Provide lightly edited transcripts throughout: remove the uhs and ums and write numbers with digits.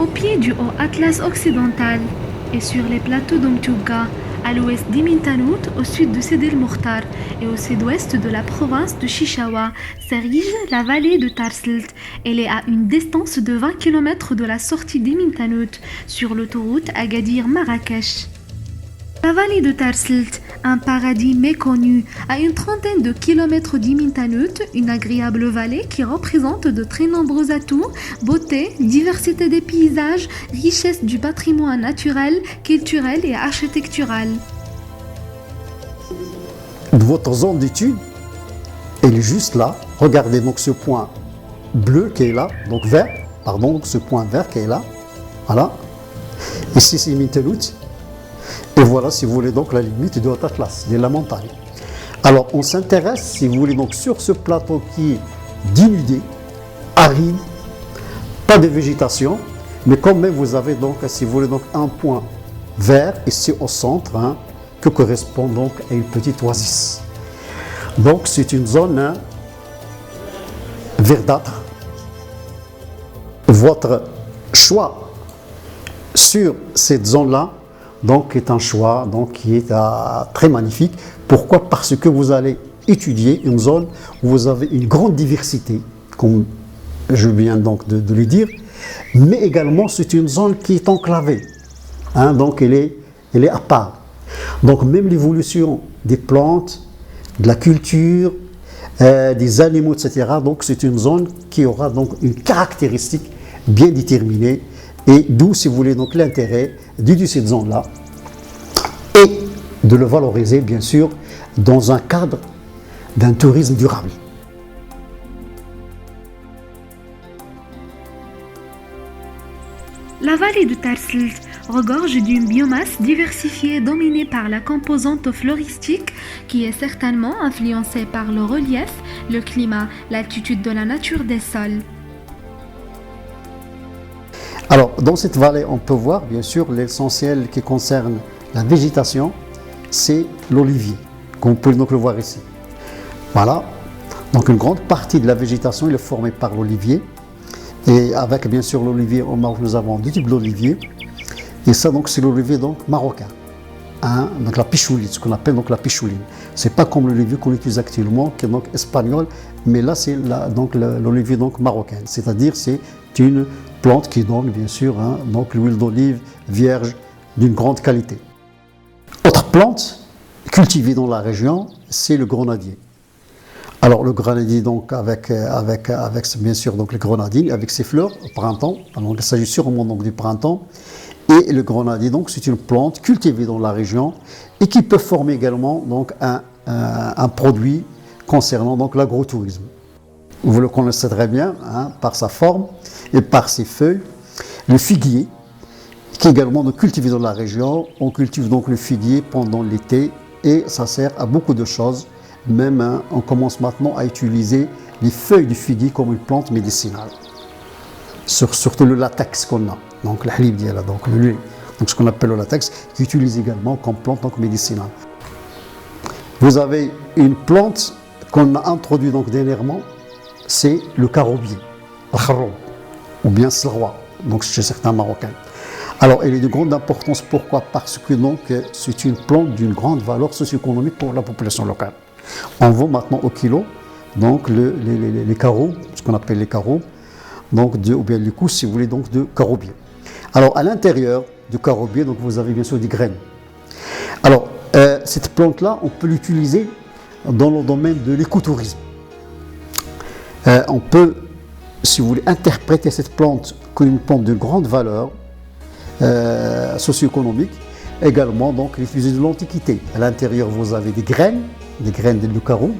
Au pied du haut Atlas occidental et sur les plateaux d'Omtuga, à l'ouest d'Imintanout, au sud de Sidi el-Mokhtar et au sud-ouest de la province de Chichawa, s'érige la vallée de Tarsalt. Elle est à une distance de 20 km de la sortie d'Imintanout sur l'autoroute Agadir-Marrakech. La vallée de Tarsalt, un paradis méconnu, à une trentaine de kilomètres d'Imintanout, une agréable vallée qui représente de très nombreux atouts, beauté, diversité des paysages, richesse du patrimoine naturel, culturel et architectural. Votre zone d'étude, elle est juste là. Regardez donc ce point bleu qui est là, donc vert, pardon, donc ce point vert qui est là. Voilà. Ici c'est Imintanout. Et voilà, si vous voulez, donc la limite de Haut-Atlas, de la montagne. Alors, on s'intéresse, si vous voulez, donc sur ce plateau qui est dénudé, aride, pas de végétation, mais quand même, vous avez donc, si vous voulez, donc un point vert ici au centre, hein, qui correspond donc à une petite oasis. Donc, c'est une zone verdâtre. Votre choix sur cette zone-là, donc est un choix donc, qui est très magnifique. Pourquoi? Parce que vous allez étudier une zone où vous avez une grande diversité, comme je viens donc de le dire, mais également c'est une zone qui est enclavée, hein, donc elle est à part. Donc même l'évolution des plantes, de la culture, des animaux, etc. Donc c'est une zone qui aura donc une caractéristique bien déterminée. Et d'où, si vous voulez, donc l'intérêt de cette zone-là et de le valoriser, bien sûr, dans un cadre d'un tourisme durable. La vallée de Tarsalt regorge d'une biomasse diversifiée dominée par la composante floristique qui est certainement influencée par le relief, le climat, l'altitude de la nature des sols. Alors, dans cette vallée, on peut voir, bien sûr, l'essentiel qui concerne la végétation, c'est l'olivier, comme vous pouvez donc le voir ici. Voilà. Donc, une grande partie de la végétation est formée par l'olivier. Et avec, bien sûr, l'olivier au Maroc, nous avons deux types d'olivier. Et ça, donc, c'est l'olivier donc marocain. Hein, donc, la pichouline, ce qu'on appelle donc la pichouline. C'est pas comme l'olivier qu'on utilise actuellement, qui est donc espagnol, mais là, c'est donc l'olivier donc marocain. C'est-à-dire, c'est une plante qui donne bien sûr donc l'huile d'olive vierge d'une grande qualité. Autre plante cultivée dans la région, c'est le grenadier. Alors le grenadier donc avec bien sûr donc les grenadines avec ses fleurs au printemps. Donc il s'agit sûrement donc du printemps. Et le grenadier donc c'est une plante cultivée dans la région et qui peut former également donc un produit concernant donc l'agrotourisme. Vous le connaissez très bien hein, par sa forme et par ses feuilles. Le figuier, qui est également cultivé dans la région. On cultive donc le figuier pendant l'été et ça sert à beaucoup de choses. Même hein, on commence maintenant à utiliser les feuilles du figuier comme une plante médicinale. Surtout le latex qu'on a, donc le halib diala, donc le lait, donc ce qu'on appelle le latex, qui utilise également comme plante donc médicinale. Vous avez une plante qu'on a introduite donc dernièrement, c'est le carobier, le kharroub, ou bien slroi, donc chez certains Marocains. Alors, elle est de grande importance, pourquoi? Parce que donc, c'est une plante d'une grande valeur socio-économique pour la population locale. On vend maintenant au kilo, donc les caroubes, ce qu'on appelle les caroubes, donc ou bien du coup, si vous voulez, donc de caroubier. Alors, à l'intérieur du caroubier, donc vous avez bien sûr des graines. Alors, cette plante-là, on peut l'utiliser dans le domaine de l'écotourisme. On peut, si vous voulez, interpréter cette plante comme une plante de grande valeur socio-économique. Également, donc, l'utiliser de l'Antiquité. À l'intérieur, vous avez des graines de caroub,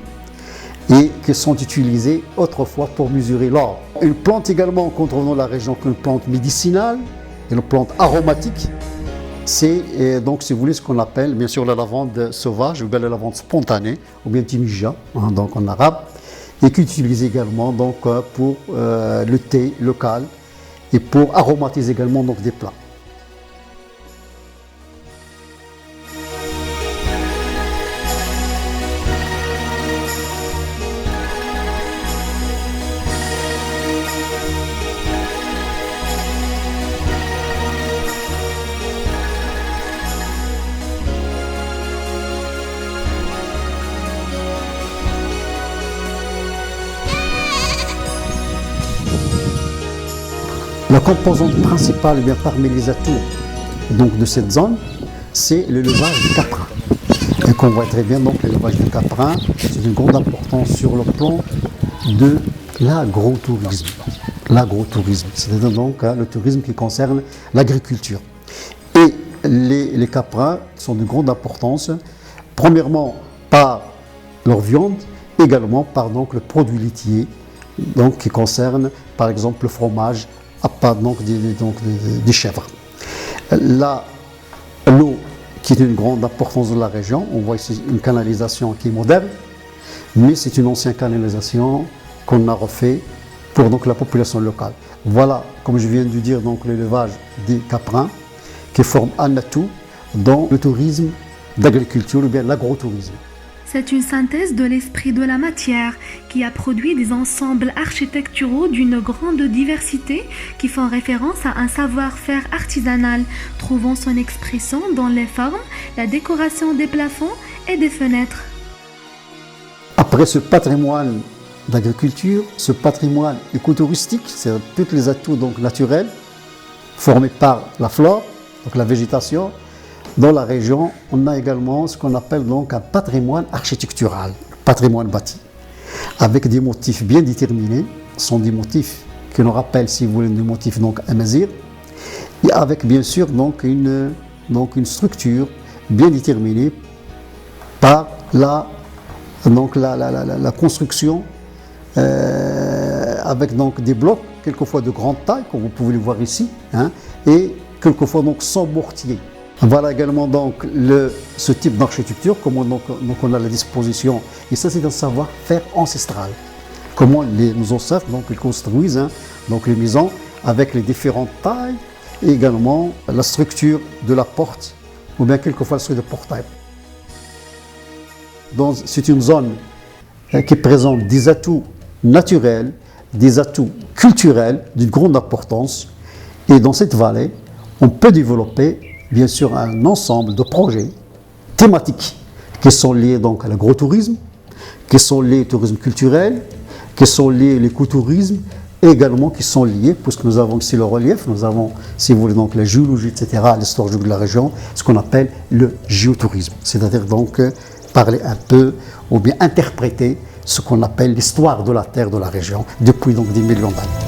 et qui sont utilisées autrefois pour mesurer l'or. Une plante également qu'on trouve dans la région qu'une plante médicinale, une plante aromatique, c'est donc, si vous voulez, ce qu'on appelle bien sûr la lavande sauvage, ou bien la lavande spontanée, ou bien timija, hein, donc en arabe, et qui est utilisée également donc, pour le thé local et pour aromatiser également donc, des plats. La composante principale, bien parmi les atouts donc, de cette zone, c'est l'élevage du caprin. Et qu'on voit très bien, donc l'élevage du caprin, c'est d'une grande importance sur le plan de l'agrotourisme. L'agrotourisme, c'est-à-dire donc le tourisme qui concerne l'agriculture. Et les caprins sont de grande importance, premièrement par leur viande, également par donc, le produit laitier, donc, qui concerne par exemple le fromage, à part donc, des chèvres. L'eau qui est une grande importance de la région, on voit ici une canalisation qui est moderne, mais c'est une ancienne canalisation qu'on a refait pour donc, la population locale. Voilà, comme je viens de dire, donc l'élevage des caprins qui forme un atout dans le tourisme d'agriculture ou bien l'agrotourisme. C'est une synthèse de l'esprit de la matière qui a produit des ensembles architecturaux d'une grande diversité qui font référence à un savoir-faire artisanal, trouvant son expression dans les formes, la décoration des plafonds et des fenêtres. Après ce patrimoine d'agriculture, ce patrimoine écotouristique, c'est tous les atouts donc, naturels formés par la flore, donc la végétation. Dans la région, on a également ce qu'on appelle donc un patrimoine architectural, patrimoine bâti, avec des motifs bien déterminés. Ce sont des motifs qui nous rappellent, si vous voulez, des motifs donc amazigh, et avec bien sûr donc une structure bien déterminée par la construction avec donc des blocs, quelquefois de grande taille, comme vous pouvez le voir ici, hein, et quelquefois donc sans mortier. Voilà également donc ce type d'architecture, comment donc on a à la disposition, et ça c'est un savoir-faire ancestral. Comment nos ancêtres donc ils construisent donc les maisons avec les différentes tailles et également la structure de la porte ou bien quelquefois la structure de portail. Donc c'est une zone qui présente des atouts naturels, des atouts culturels d'une grande importance, et dans cette vallée on peut développer bien sûr un ensemble de projets thématiques qui sont liés donc à l'agrotourisme, qui sont liés au tourisme culturel, qui sont liés à l'écotourisme, et également qui sont liés, puisque nous avons ici le relief, nous avons, si vous voulez, donc la géologie, etc., l'histoire de la région, ce qu'on appelle le géotourisme, c'est-à-dire donc parler un peu ou bien interpréter ce qu'on appelle l'histoire de la terre de la région depuis donc des millions d'années.